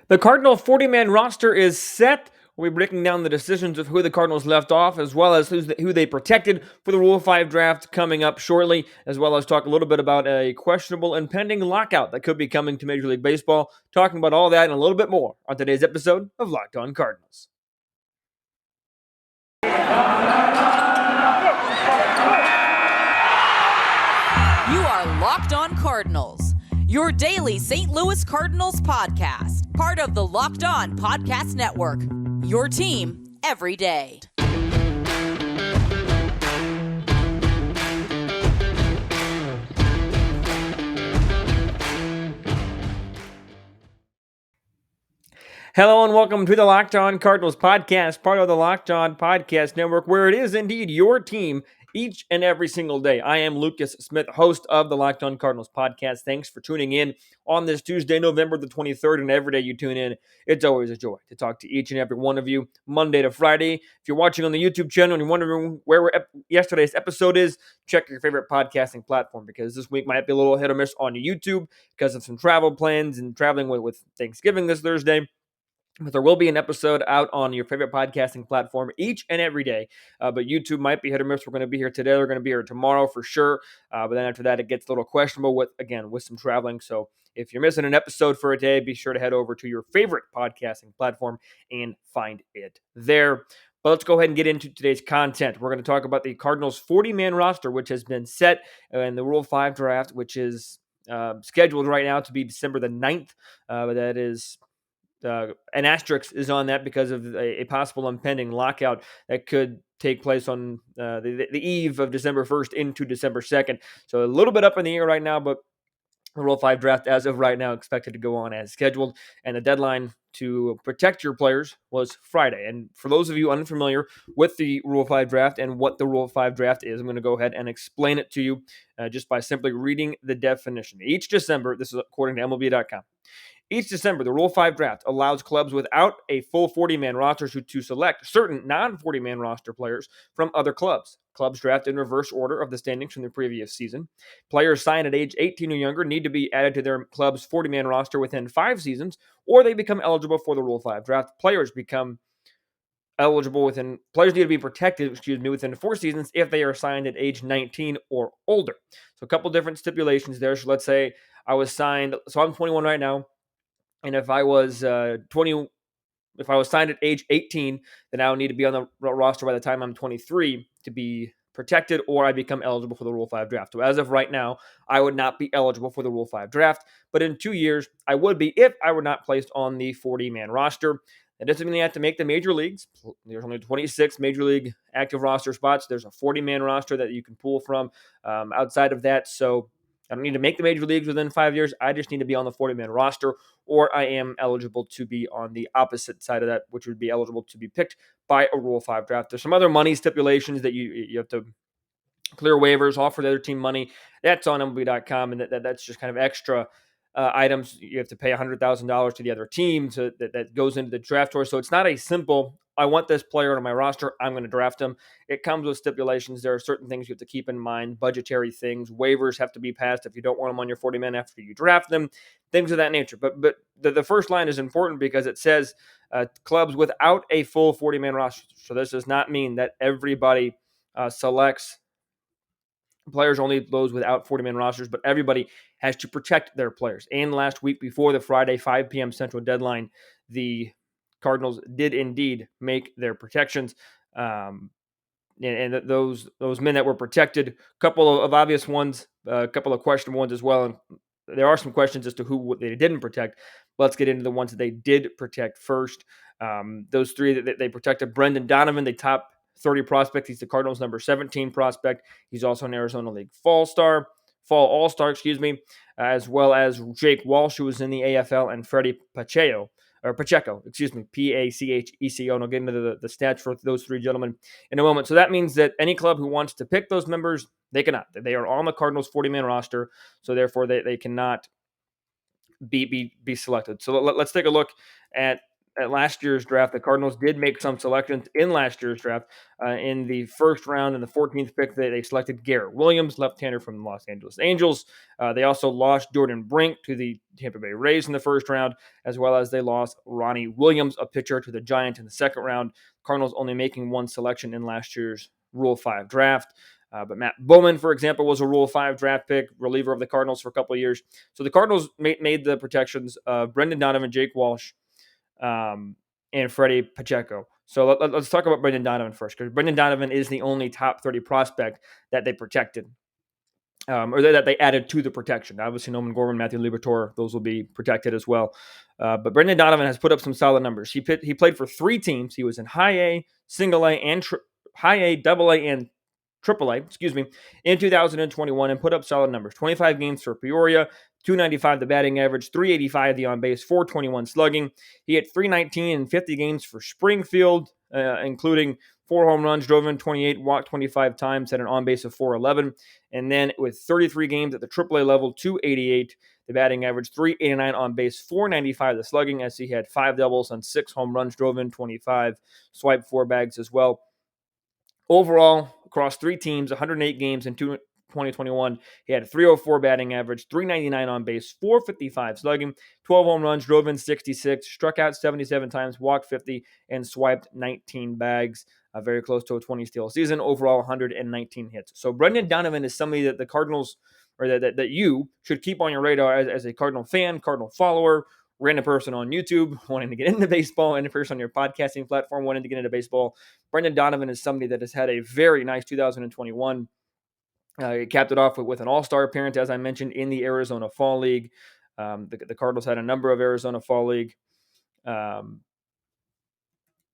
The Cardinal 40-man roster is set. We'll be breaking down the decisions of who the Cardinals left off, as well as who they protected for the Rule 5 draft coming up shortly, as well as talk a little bit about a questionable and pending lockout that could be coming to Major League Baseball. Talking about all that and a little bit more on today's episode of Locked On Cardinals. You are Locked On Cardinals, your daily St. Louis Cardinals podcast, part of the Locked On Podcast Network, your team every day. Hello and welcome to the Locked On Cardinals podcast, part of the Locked On Podcast Network, where it is indeed your team each and every single day. I am Lucas Smith, host of the Locked On Cardinals podcast. Thanks for tuning in on this Tuesday, November the 23rd, and every day you tune in. It's always a joy to talk to each and every one of you, Monday to Friday. If you're watching on the YouTube channel and you're wondering where yesterday's episode is, check your favorite podcasting platform, because this week might be a little hit or miss on YouTube because of some travel plans and traveling with Thanksgiving this Thursday. But there will be an episode out on your favorite podcasting platform each and every day. But YouTube might be hit or miss. We're going to be here today. We're going to be here tomorrow for sure. But then after that, it gets a little questionable with some traveling. So if you're missing an episode for a day, be sure to head over to your favorite podcasting platform and find it there. But let's go ahead and get into today's content. We're going to talk about the Cardinals' 40-man roster, which has been set in the Rule 5 draft, which is scheduled right now to be December the 9th. But that is... an asterisk is on that because of a possible impending lockout that could take place on the eve of December 1st into December 2nd. So a little bit up in the air right now, but the Rule 5 draft as of right now expected to go on as scheduled, and the deadline to protect your players was Friday. And for those of you unfamiliar with the Rule 5 draft and what the Rule 5 draft is, I'm going to go ahead and explain it to you just by simply reading the definition. Each December, this is according to MLB.com, each December, the Rule 5 draft allows clubs without a full 40-man roster to select certain non-40-man roster players from other clubs. Clubs draft in reverse order of the standings from the previous season. Players signed at age 18 or younger need to be added to their club's 40-man roster within 5 seasons, or they become eligible for the Rule 5 draft. Players need to be protected, within 4 seasons if they are signed at age 19 or older. So a couple different stipulations there. So let's say I was signed, so I'm 21 right now. And if I was if I was signed at age 18, then I would need to be on the roster by the time I'm 23 to be protected, or I become eligible for the Rule 5 draft. So as of right now, I would not be eligible for the Rule 5 draft, but in 2 years, I would be if I were not placed on the 40-man roster. That doesn't mean you have to make the major leagues. There's only 26 major league active roster spots. There's a 40-man roster that you can pull from outside of that. So I don't need to make the major leagues within 5 years. I just need to be on the 40-man roster, or I am eligible to be on the opposite side of that, which would be eligible to be picked by a Rule 5 draft. There's some other money stipulations that you have to clear waivers, offer the other team money. That's on MLB.com, and that's just kind of extra items. You have to pay $100,000 to the other team that goes into the draft tour. So it's not a simple, I want this player on my roster, I'm going to draft him. It comes with stipulations. There are certain things you have to keep in mind, budgetary things. Waivers have to be passed if you don't want them on your 40-man after you draft them, things of that nature. But the first line is important because it says clubs without a full 40-man roster. So this does not mean that everybody selects players, only those without 40-man rosters, but everybody has to protect their players. And last week, before the Friday 5 p.m. Central deadline, the Cardinals did indeed make their protections. And those men that were protected, a couple of obvious ones, a couple of questionable ones as well. And there are some questions as to who they didn't protect. Let's get into the ones that they did protect first. Those three that they protected: Brendan Donovan, the top 30 prospect. He's the Cardinals' number 17 prospect. He's also an Arizona League Fall All-Star, as well as Jake Walsh, who was in the AFL, and Freddie Pacheco, Pacheco, Pacheco. And I'll get into the stats for those three gentlemen in a moment. So that means that any club who wants to pick those members, they cannot. They are on the Cardinals' 40-man roster, so therefore they cannot be selected. So let's take a look at at last year's draft, the Cardinals did make some selections in last year's draft. In the first round, in the 14th pick, they selected Garrett Williams, left-hander from the Los Angeles Angels. They also lost Jordan Brink to the Tampa Bay Rays in the first round, as well as they lost Ronnie Williams, a pitcher, to the Giants in the second round. Cardinals only making one selection in last year's Rule 5 draft. But Matt Bowman, for example, was a Rule 5 draft pick, reliever of the Cardinals for a couple of years. So the Cardinals made the protections of Brendan Donovan, Jake Walsh, and Freddie Pacheco. So let's talk about Brendan Donovan first, because Brendan Donovan is the only top 30 prospect that they protected, or that they added to the protection. Obviously, Nolan Gorman, Matthew Liberatore, those will be protected as well. But Brendan Donovan has put up some solid numbers. He played for 3 teams. He was in High A, Single A, and High A, Double A, and Triple A, in 2021, and put up solid numbers. 25 games for Peoria, 295 the batting average, 385 the on base, 421 slugging. He hit 319 in 50 games for Springfield, including 4 home runs, drove in 28, walked 25 times, had an on base of 411. And then with 33 games at the AAA level, 288 the batting average, 389 on base, 495 the slugging, as he had 5 doubles on 6 home runs, drove in 25, swiped 4 bags as well. Overall, across 3 teams, 108 games in 2021, he had a 304 batting average, 399 on base, 455 slugging, 12 home runs, drove in 66, struck out 77 times, walked 50, and swiped 19 bags. Very close to a 20 steal season. Overall, 119 hits. So Brendan Donovan is somebody that the Cardinals, or that you should keep on your radar as a Cardinal fan, Cardinal follower, random person on YouTube wanting to get into baseball, and a person on your podcasting platform wanting to get into baseball. Brendan Donovan is somebody that has had a very nice 2021. He capped it off with an all-star appearance, as I mentioned, in the Arizona Fall League. The Cardinals had a number of Arizona Fall League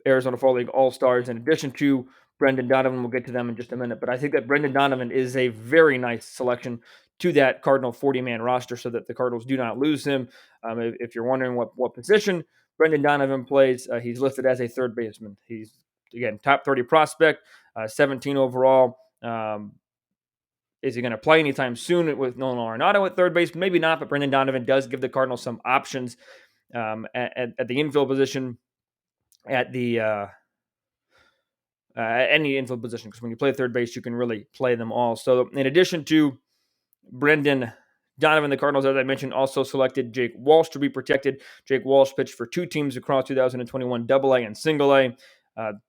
All-Stars in addition to Brendan Donovan. We'll get to them in just a minute. But I think that Brendan Donovan is a very nice selection to that Cardinal 40-man roster so that the Cardinals do not lose him. If you're wondering what position Brendan Donovan plays, he's listed as a third baseman. He's, again, top 30 prospect, 17 overall. Is he going to play anytime soon with Nolan Arenado at third base? Maybe not, but Brendan Donovan does give the Cardinals some options at the infield position, at any infield position, because when you play third base, you can really play them all. So in addition to Brendan Donovan, the Cardinals, as I mentioned, also selected Jake Walsh to be protected. Jake Walsh pitched for 2 teams across 2021, Double A and Single A.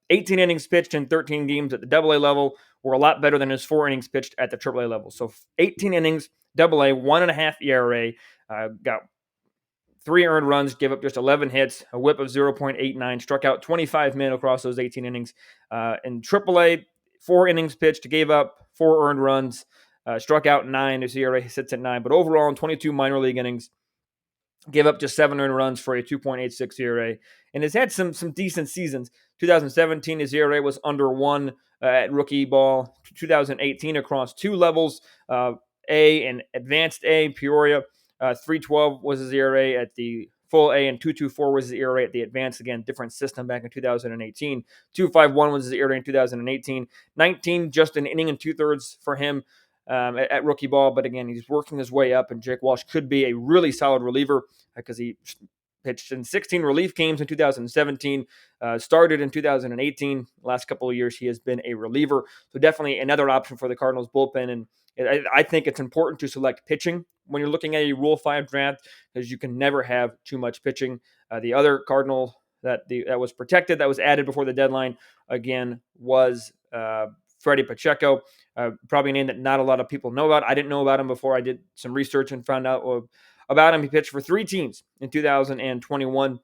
18 innings pitched in 13 games at the Double A level were a lot better than his 4 innings pitched at the Triple A level. So 18 innings, Double A, 1.5 ERA, got 3 earned runs, gave up just 11 hits, a whip of 0.89, struck out 25 men across those 18 innings. In AAA, 4 innings pitched, gave up 4 earned runs, struck out 9. His ERA sits at 9. But overall, in 22 minor league innings, gave up just 7 earned runs for a 2.86 ERA, and has had some decent seasons. 2017, his ERA was under 1 at rookie ball. 2018, across 2 levels, A and Advanced A, Peoria, 3.12 was his ERA at the full A, and 2.24 was his ERA at the Advanced. Again, different system back in 2018. 2.51 was his ERA in 2018. 19, just an inning and 2/3 for him at rookie ball. But again, he's working his way up, and Jake Walsh could be a really solid reliever because he pitched in 16 relief games in 2017, started in 2018. Last couple of years, he has been a reliever. So definitely another option for the Cardinals bullpen. And I think it's important to select pitching when you're looking at a Rule 5 draft, because you can never have too much pitching. The other Cardinal that was protected, that was added before the deadline, again, was Freddie Pacheco, probably a name that not a lot of people know about. I didn't know about him before I did some research and found out about him. He pitched for 3 teams in 2021,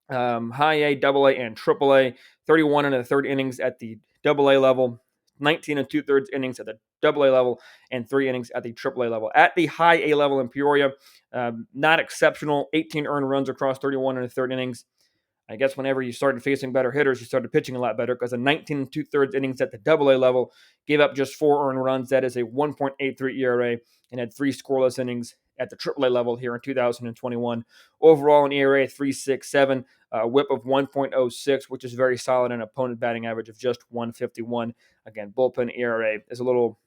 High A, Double A, and Triple A. 31 and a third innings at the Double A level, 19 and 2/3 innings at the Double A level, and 3 innings at the Triple A level. At the High A level in Peoria, not exceptional. 18 earned runs across 31 and a third innings. I guess whenever you started facing better hitters, you started pitching a lot better, because in 19 and 2/3 innings at the Double A level, gave up just 4 earned runs. That is a 1.83 ERA, and had 3 scoreless innings at the Triple A level here in 2021. Overall, an ERA 3.67, a whip of 1.06, which is very solid, and an opponent batting average of just 151. Again, bullpen ERA is a little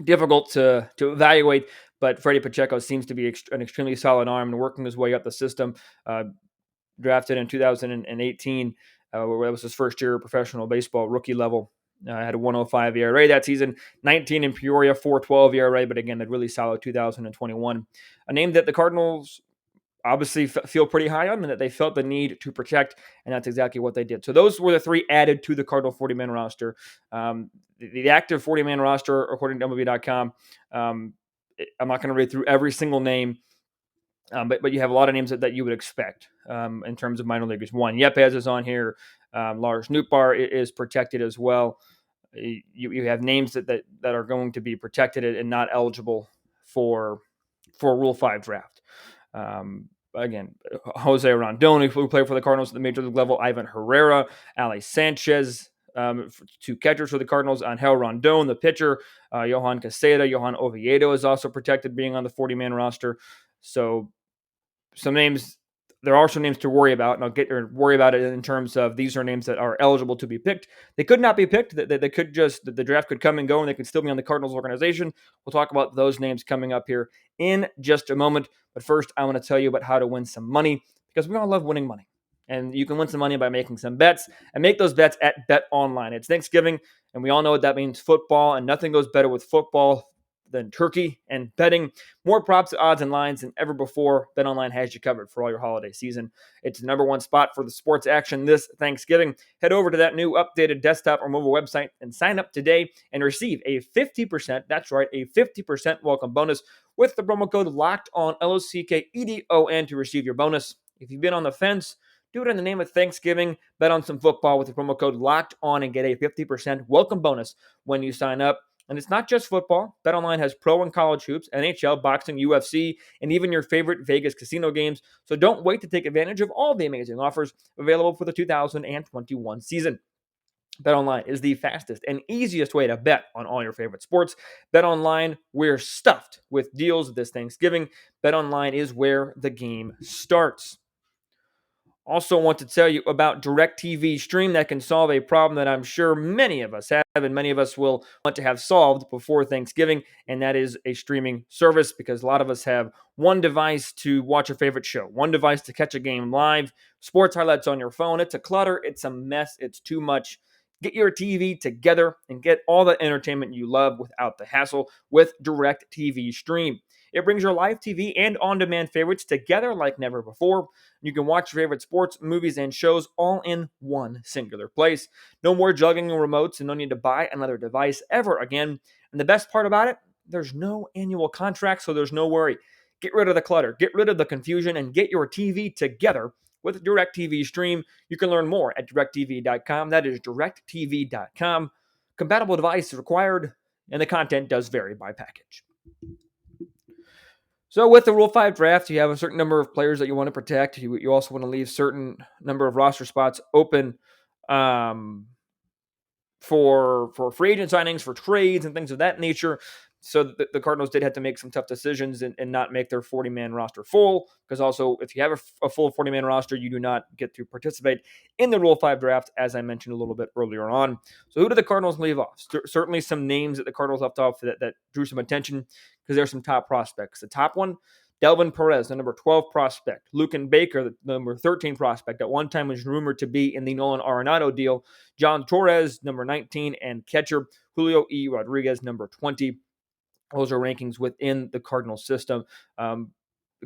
difficult to evaluate, but Freddie Pacheco seems to be an extremely solid arm and working his way up the system. drafted in 2018, where that was his first year of professional baseball, rookie level. Had a 105 ERA that season, 19 in Peoria, 4.12 ERA, but again, a really solid 2021. A name that the Cardinals obviously feel pretty high on and that they felt the need to protect, and that's exactly what they did. So those were the three added to the Cardinal 40-man roster. The active 40-man roster, according to MLB.com, I'm not going to read through every single name, but you have a lot of names that you would expect in terms of minor leaguers. Juan Yepez is on here. Lars Nupar is protected as well. You have names that are going to be protected and not eligible for Rule 5 draft. Again, Jose Rondon, who played for the Cardinals at the major league level, Ivan Herrera, Ali Sanchez, two catchers for the Cardinals, Angel Rondon, the pitcher, Johan Caseda, Johan Oviedo is also protected, being on the 40-man roster. So some names, there are some names to worry about, and worry about it in terms of these are names that are eligible to be picked. They could not be picked. They could just, the draft could come and go, and they could still be on the Cardinals organization. We'll talk about those names coming up here in just a moment. But first, I want to tell you about how to win some money, because we all love winning money. And you can win some money by making some bets, and make those bets at BetOnline. It's Thanksgiving, and we all know what that means, football, and nothing goes better with football than turkey and betting. More props, odds, and lines than ever before. BetOnline has you covered for all your holiday season. It's the number one spot for the sports action this Thanksgiving. Head over to that new updated desktop or mobile website and sign up today and receive a 50%, that's right, a 50% welcome bonus with the promo code LOCKEDON, LOCKEDON, to receive your bonus. If you've been on the fence, do it in the name of Thanksgiving. Bet on some football with the promo code LOCKEDON and get a 50% welcome bonus when you sign up. And it's not just football. BetOnline has pro and college hoops, NHL, boxing, UFC, and even your favorite Vegas casino games. So don't wait to take advantage of all the amazing offers available for the 2021 season. BetOnline is the fastest and easiest way to bet on all your favorite sports. BetOnline, we're stuffed with deals this Thanksgiving. BetOnline is where the game starts. Also want to tell you about Directv Stream that can solve a problem that I'm sure many of us have and many of us will want to have solved before Thanksgiving, and that is a streaming service, because a lot of us have one device to watch a favorite show, one device to catch a game live, sports highlights on your phone. It's a clutter, it's a mess, it's too much. Get your TV together and get all the entertainment you love without the hassle with Directv Stream. It brings your live TV and on-demand favorites together like never before. You can watch your favorite sports, movies, and shows all in one singular place. No more juggling remotes and no need to buy another device ever again. And the best part about it, there's no annual contract, so there's no worry. Get rid of the clutter, get rid of the confusion, and get your TV together with Directv Stream. You can learn more at directv.com. That is directv.com. Compatible device is required, and the content does vary by package. So with the Rule 5 draft, you have a certain number of players that you want to protect. You also want to leave certain number of roster spots open for free agent signings, for trades, and things of that nature. So the Cardinals did have to make some tough decisions and not make their 40-man roster full, because also if you have a full 40-man roster, you do not get to participate in the Rule 5 draft, as I mentioned a little bit earlier on. So who did the Cardinals leave off? Certainly some names that the Cardinals left off that drew some attention, because there's some top prospects. The top one, Devon Perez, the number 12 prospect. Lucan Baker, the number 13 prospect, at one time was rumored to be in the Nolan Arenado deal. John Torres, number 19, and catcher Julio E. Rodriguez, number 20. Those are rankings within the Cardinal system. The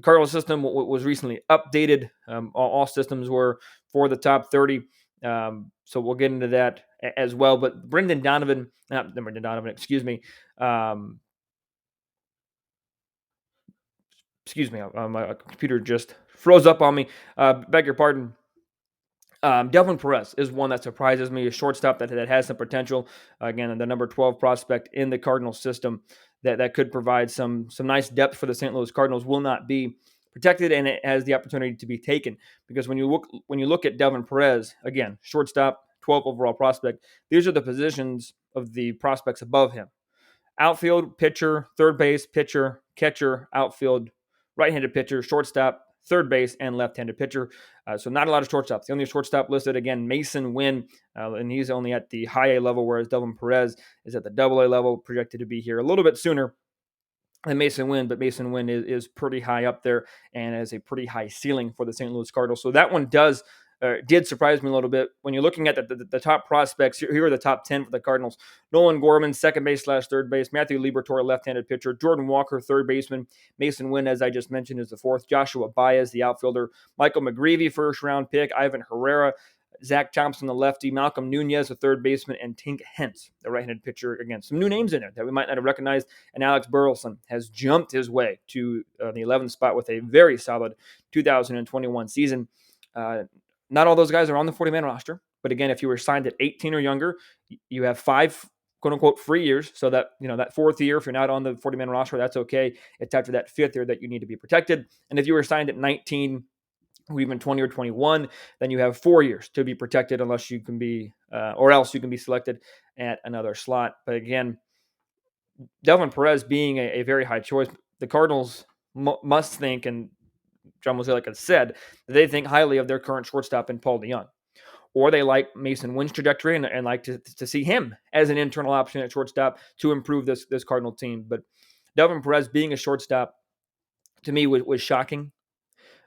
Cardinal system was recently updated. All systems were for the top 30. So we'll get into that as well. But Donovan, excuse me. Excuse me, my computer just froze up on me. Beg your pardon. Devon Perez is one that surprises me, a shortstop that has some potential. Again, the number 12 prospect in the Cardinal system that could provide some nice depth for the St. Louis Cardinals. Will not be protected, and it has the opportunity to be taken, because when you look at Devon Perez, again, shortstop, 12 overall prospect, these are the positions of the prospects above him. Outfield, pitcher; third base, pitcher; catcher; outfield, right-handed pitcher; shortstop, third base, and left-handed pitcher. So not a lot of shortstops. The only shortstop listed, again, Mason Wynn, and he's only at the high A level, whereas Devon Perez is at the double A level, projected to be here a little bit sooner. than Mason Wynn, but Mason Wynn is pretty high up there and has a pretty high ceiling for the St. Louis Cardinals. So that one did surprise me a little bit. When you're looking at the top prospects, here are the top 10 for the Cardinals. Nolan Gorman, second base / third base. Matthew Liberatore, left-handed pitcher. Jordan Walker, third baseman. Mason Wynn, as I just mentioned, is the fourth. Joshua Baez, the outfielder. Michael McGreevy, first-round pick. Ivan Herrera, Zach Thompson, the lefty. Malcolm Nunez, the third baseman. And Tink Hence, the right-handed pitcher. Again, some new names in there that we might not have recognized. And Alex Burleson has jumped his way to the 11th spot with a very solid 2021 season. Not all those guys are on the 40-man roster. But again, if you were signed at 18 or younger, you have 5 quote-unquote free years. So that, that 4th year, if you're not on the 40-man roster, that's okay. It's after that 5th year that you need to be protected. And if you were signed at 19 or even 20 or 21, then you have 4 years to be protected unless you can be, or else you can be selected at another slot. But again, Devon Perez being a very high choice, the Cardinals must think, and John Mozeliak has said, that they think highly of their current shortstop in Paul DeJong. Or they like Mason Wynn's trajectory and like to see him as an internal option at shortstop to improve this Cardinal team. But Devon Perez being a shortstop, to me, was shocking.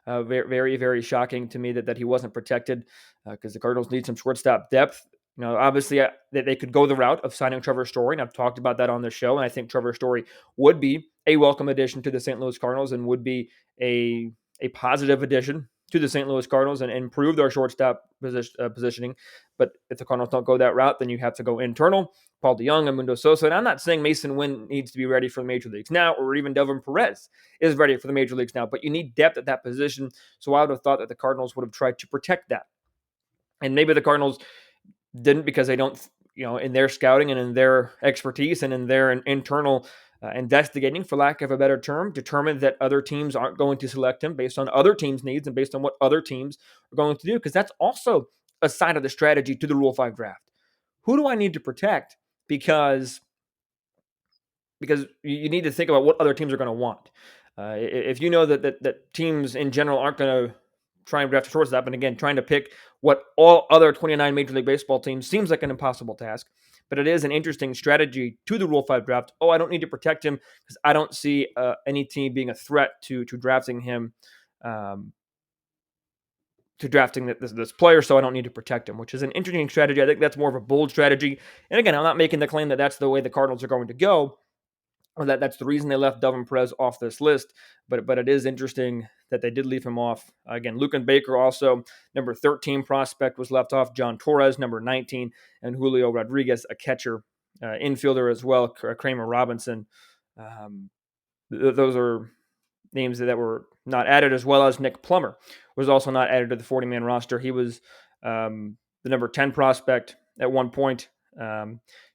Very, very, very shocking to me that he wasn't protected because the Cardinals need some shortstop depth. Obviously, they could go the route of signing Trevor Story, and I've talked about that on the show, and I think Trevor Story would be a welcome addition to the St. Louis Cardinals and would be a positive addition to the St. Louis Cardinals and improve their shortstop positioning. But if the Cardinals don't go that route, then you have to go internal. Paul DeJong and Mundo Sosa. And I'm not saying Mason Wynn needs to be ready for the major leagues now, or even Devon Perez is ready for the major leagues now, but you need depth at that position. So I would have thought that the Cardinals would have tried to protect that. And maybe the Cardinals didn't because they don't, in their scouting and in their expertise and in their internal investigating, for lack of a better term, determined that other teams aren't going to select him based on other teams' needs and based on what other teams are going to do. Because that's also a side of the strategy to the Rule 5 draft. Who do I need to protect? Because you need to think about what other teams are going to want. If you know that teams in general aren't going to try and draft a shortstop, and again, trying to pick what all other 29 Major League Baseball teams seems like an impossible task, but it is an interesting strategy to the Rule 5 draft. I don't need to protect him because I don't see any team being a threat to drafting him, to drafting this player, so I don't need to protect him, which is an interesting strategy. I think that's more of a bold strategy. And again, I'm not making the claim that that's the way the Cardinals are going to go, or that's the reason they left Devon Perez off this list. But it is interesting that they did leave him off. Again, Lucan Baker also, number 13 prospect, was left off. John Torres, number 19, and Julio Rodriguez, a catcher, infielder as well, Kramer Robinson. Those are names that were not added, as well as Nick Plummer was also not added to the 40-man roster. He was the number 10 prospect at one point.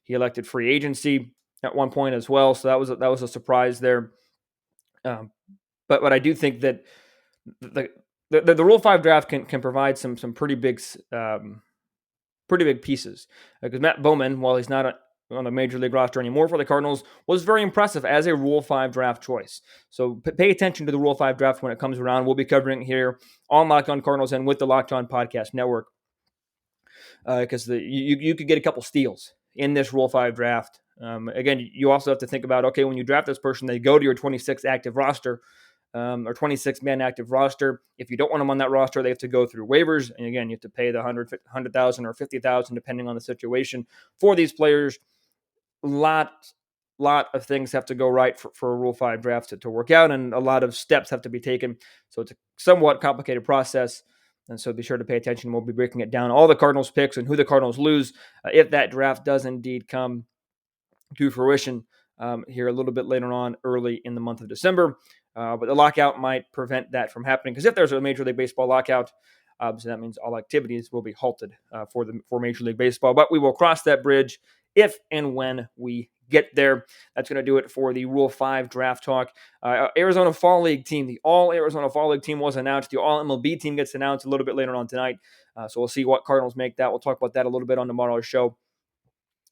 He elected free agency at one point as well, so that was a surprise there. But I do think that the Rule 5 draft can provide some pretty big pieces, because Matt Bowman, while he's not on the major league roster anymore for the Cardinals, was very impressive as a Rule 5 draft choice. So pay attention to the Rule 5 draft when it comes around. We'll be covering it here on Locked On Cardinals and with the Locked On Podcast Network, because you could get a couple steals in this Rule 5 draft. Again, you also have to think about, okay, when you draft this person, they go to your 26 active roster, or 26-man active roster. If you don't want them on that roster, they have to go through waivers. And again, you have to pay the $100,000 or $50,000, depending on the situation for these players. Lot of things have to go right for a Rule 5 draft to work out, and a lot of steps have to be taken. So it's a somewhat complicated process. And so be sure to pay attention. We'll be breaking it down, all the Cardinals picks and who the Cardinals lose if that draft does indeed come to fruition here a little bit later on, early in the month of December. But the lockout might prevent that from happening, because if there's a Major League Baseball lockout, obviously that means all activities will be halted for Major League Baseball. But we will cross that bridge if and when we get there. That's going to do it for the Rule 5 draft talk. Arizona Fall League team, the All-Arizona Fall League team was announced. The All-MLB team gets announced a little bit later on tonight. So we'll see what Cardinals make that. We'll talk about that a little bit on tomorrow's show.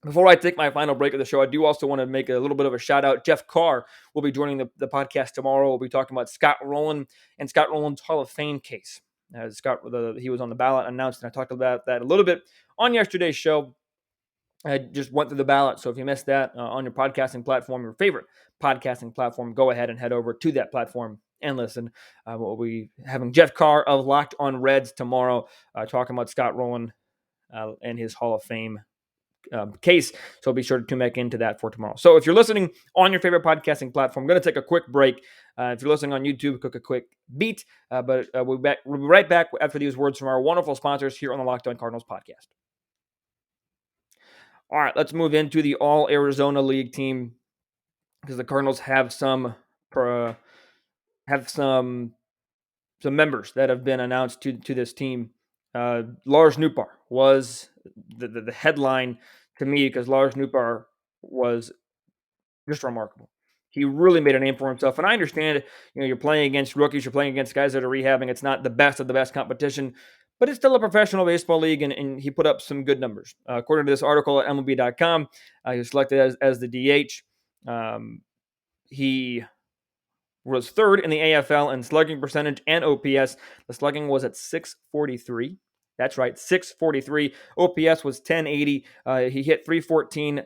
Before I take my final break of the show, I do also want to make a little bit of a shout out. Jeff Carr will be joining the podcast tomorrow. We'll be talking about Scott Rowland and Scott Rowland's Hall of Fame case. He was on the ballot announced, and I talked about that a little bit on yesterday's show. I just went through the ballot. So if you missed that on your podcasting platform, your favorite podcasting platform, go ahead and head over to that platform and listen. We'll be having Jeff Carr of Locked on Reds tomorrow, talking about Scott Rowland and his Hall of Fame case. So be sure to tune back into that for tomorrow. So if you're listening on your favorite podcasting platform, I'm going to take a quick break. If you're listening on YouTube, cook a quick beat. But we'll be right back after these words from our wonderful sponsors here on the Locked on Cardinals podcast. All right, let's move into the All Arizona League team because the Cardinals have some members that have been announced to this team. Lars Nupar was the headline to me because Lars Nupar was just remarkable. He really made a name for himself. And I understand, you're playing against rookies, you're playing against guys that are rehabbing. It's not the best of the best competition, but it's still a professional baseball league, and he put up some good numbers. According to this article at MLB.com, he was selected as the DH. He was third in the AFL in slugging percentage and OPS. The slugging was at 643. That's right, 643. OPS was 1080. He hit 314,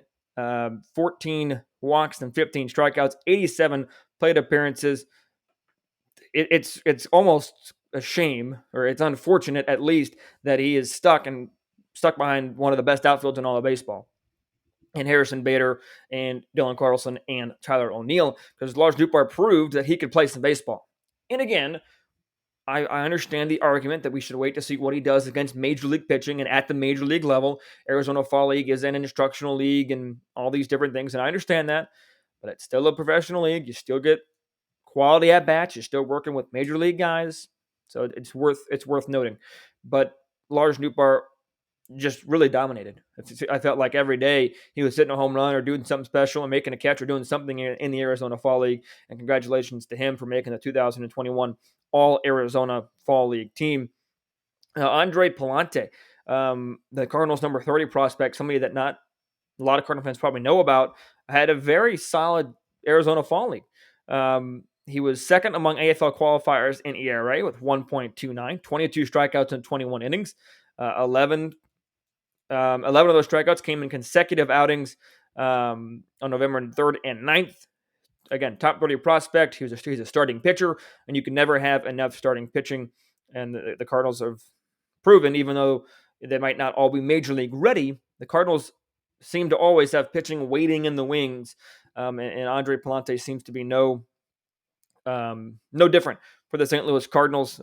14 walks and 15 strikeouts, 87 plate appearances. It's almost a shame, or it's unfortunate at least, that he is stuck behind one of the best outfields in all of baseball, and Harrison Bader and Dylan Carlson and Tyler O'Neill, because Lars Nupar proved that he could play some baseball. And again, I understand the argument that we should wait to see what he does against major league pitching and at the major league level. Arizona Fall League is an instructional league and all these different things, and I understand that, but it's still a professional league. You still get quality at bats. You're still working with major league guys, so it's worth noting. But Lars Nupar just really dominated. I felt like every day he was hitting a home run or doing something special and making a catch or doing something in the Arizona Fall League. And congratulations to him for making the 2021 All-Arizona Fall League team. Andre Polante, the Cardinals' number 30 prospect, somebody that not a lot of Cardinal fans probably know about, had a very solid Arizona Fall League. He was second among AFL qualifiers in ERA with 1.29, 22 strikeouts in 21 innings. 11 of those strikeouts came in consecutive outings on November 3rd and 9th. Again, top 30 prospect. He's a starting pitcher, and you can never have enough starting pitching. And the Cardinals have proven, even though they might not all be major league ready, the Cardinals seem to always have pitching waiting in the wings. And Andre Polante seems to be no different for the St. Louis Cardinals.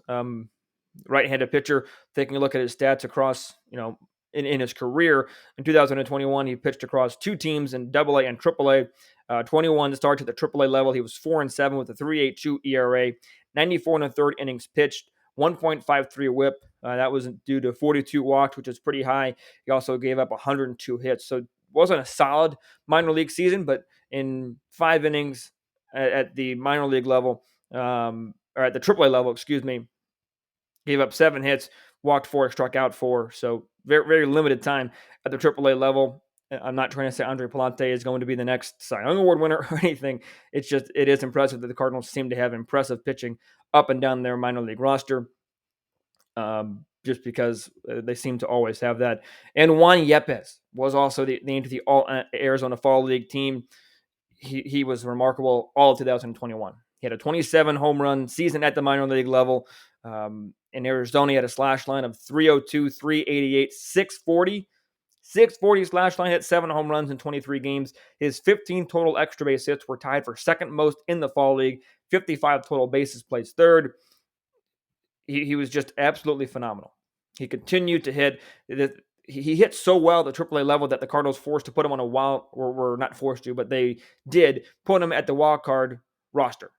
Right-handed pitcher. Taking a look at his stats across, in his career, in 2021, he pitched across two teams in AA and AAA. 21 starts at the AAA level. He was 4-7 with a 3.82 ERA, 94 and a third innings pitched, 1.53 WHIP. That was due to 42 walks, which is pretty high. He also gave up 102 hits. So it wasn't a solid minor league season, but in 5 innings at the minor league level, or at the AAA level, gave up 7 hits, walked 4, struck out 4. So very, very limited time at the AAA level. I'm not trying to say Andre Polante is going to be the next Cy Young Award winner or anything. It is impressive that the Cardinals seem to have impressive pitching up and down their minor league roster, just because they seem to always have that. And Juan Yepez was also named to the All-Arizona Fall League team. He was remarkable all of 2021. He had a 27 home run season at the minor league level. In Arizona, he had a slash line of 302, 388, 640. 640 slash line, hit 7 home runs in 23 games. His 15 total extra base hits were tied for second most in the Fall League. 55 total bases, placed third. He was just absolutely phenomenal. He continued to hit. He hit so well at the AAA level that the Cardinals forced to put him on a wild, or were not forced to, but they did put him at the wild card roster.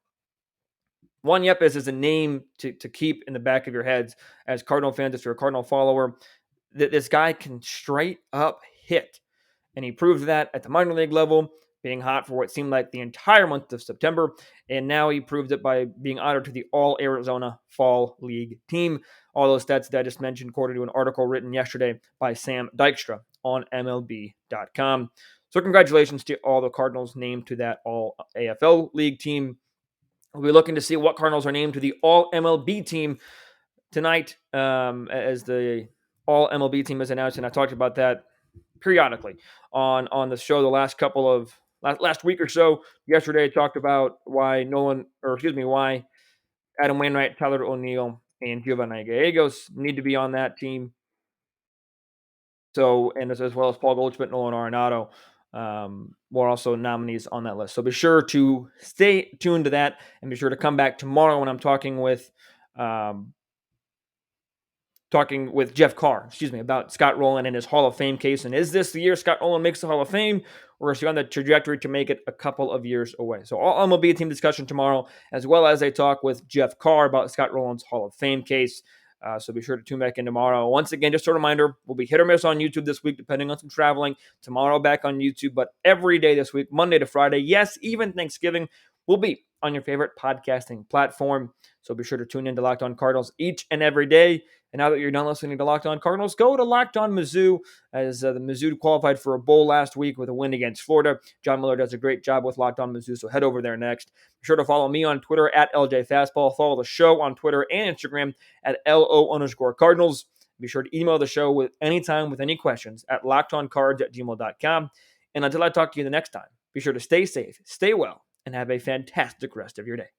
Juan Yepez is a name to keep in the back of your heads as Cardinal fans, if you're a Cardinal follower. This guy can straight up hit, and he proved that at the minor league level, being hot for what seemed like the entire month of September, and now he proved it by being honored to the All-Arizona Fall League team. All those stats that I just mentioned, according to an article written yesterday by Sam Dykstra on MLB.com. So congratulations to all the Cardinals named to that All-AFL League team. We'll be looking to see what Cardinals are named to the All-MLB team tonight, as the All-MLB team is announced, and I talked about that periodically on the show the last week or so. Yesterday I talked about why Adam Wainwright, Tyler O'Neill, and Giovanni Gallegos need to be on that team. So, and as well as Paul Goldschmidt, Nolan Arenado, were also nominees on that list. So be sure to stay tuned to that, and be sure to come back tomorrow when I'm talking with Jeff Carr, about Scott Rowland and his Hall of Fame case. And is this the year Scott Rowland makes the Hall of Fame, or is he on the trajectory to make it a couple of years away? So all MLB team discussion tomorrow, as well as a talk with Jeff Carr about Scott Rowland's Hall of Fame case. So be sure to tune back in tomorrow. Once again, just a reminder, we'll be hit or miss on YouTube this week, depending on some traveling. Tomorrow back on YouTube, but every day this week, Monday to Friday, yes, even Thanksgiving, will be on your favorite podcasting platform. So be sure to tune in to Locked On Cardinals each and every day. And now that you're done listening to Locked On Cardinals, go to Locked On Mizzou, as the Mizzou qualified for a bowl last week with a win against Florida. John Miller does a great job with Locked On Mizzou, so head over there next. Be sure to follow me on Twitter at LJFastball. Follow the show on Twitter and Instagram at LO_Cardinals. Be sure to email the show with any questions at lockedoncards@gmail.com. And until I talk to you the next time, be sure to stay safe, stay well, and have a fantastic rest of your day.